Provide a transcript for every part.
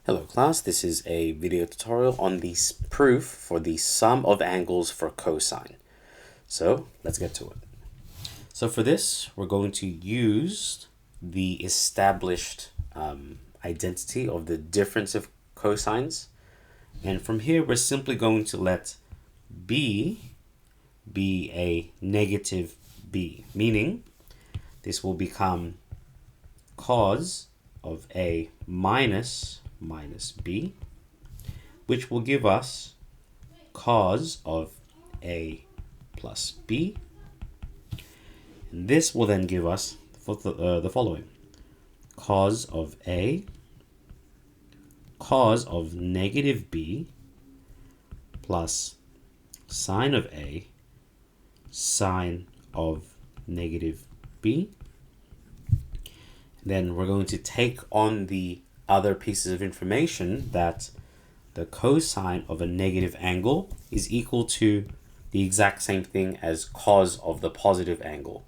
Hello class, this is a video tutorial on the proof for the sum of angles for cosine. So let's get to it. So for this, we're going to use the established identity of the difference of cosines. And from here, we're simply going to let b be a negative b, meaning this will become cos of a minus b, which will give us cos of a plus b. And this will then give us the following: cos of a, cos of negative b, plus sine of a, sine of negative b. Then we're going to take on the other pieces of information that the cosine of a negative angle is equal to the exact same thing as cos of the positive angle.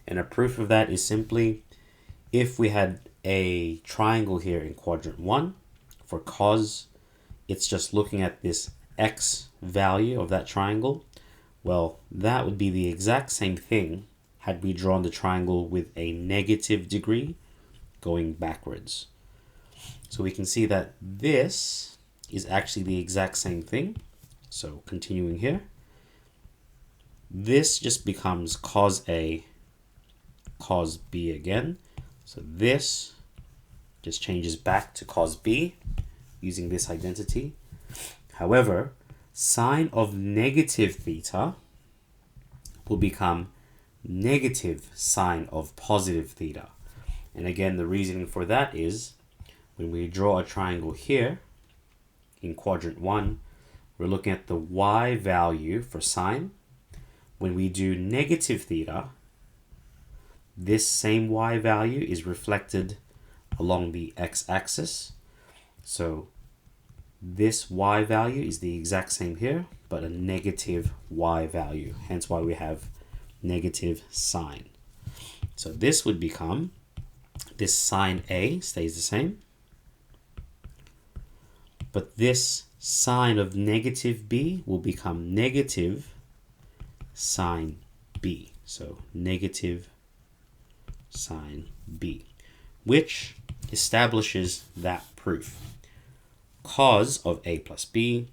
And a proof of that is simply, if we had a triangle here in quadrant 1, for cos, it's just looking at this x value of that triangle. Well, that would be the exact same thing had we drawn the triangle with a negative degree going backwards. So we can see that this is actually the exact same thing. So continuing here, this just becomes cos A, cos B again. So this just changes back to cos B using this identity. However, sine of negative theta will become negative sine of positive theta. And again, the reasoning for that is when we draw a triangle here in quadrant 1, we're looking at the y value for sine. When we do negative theta, this same y value is reflected along the x-axis. So this y value is the exact same here, but a negative y value, hence why we have negative sine. So this would become, this sine A stays the same, but this sine of negative b will become negative sine b. So negative sine b, which establishes that proof. Cos of a plus b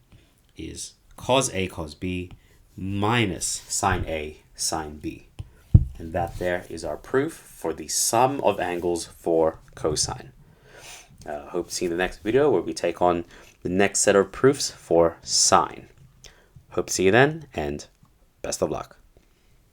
is cos a cos b minus sine a sine b. And that there is our proof for the sum of angles for cosine. Hope to see you in the next video where we take on the next set of proofs for sine. Hope to see you then, and best of luck.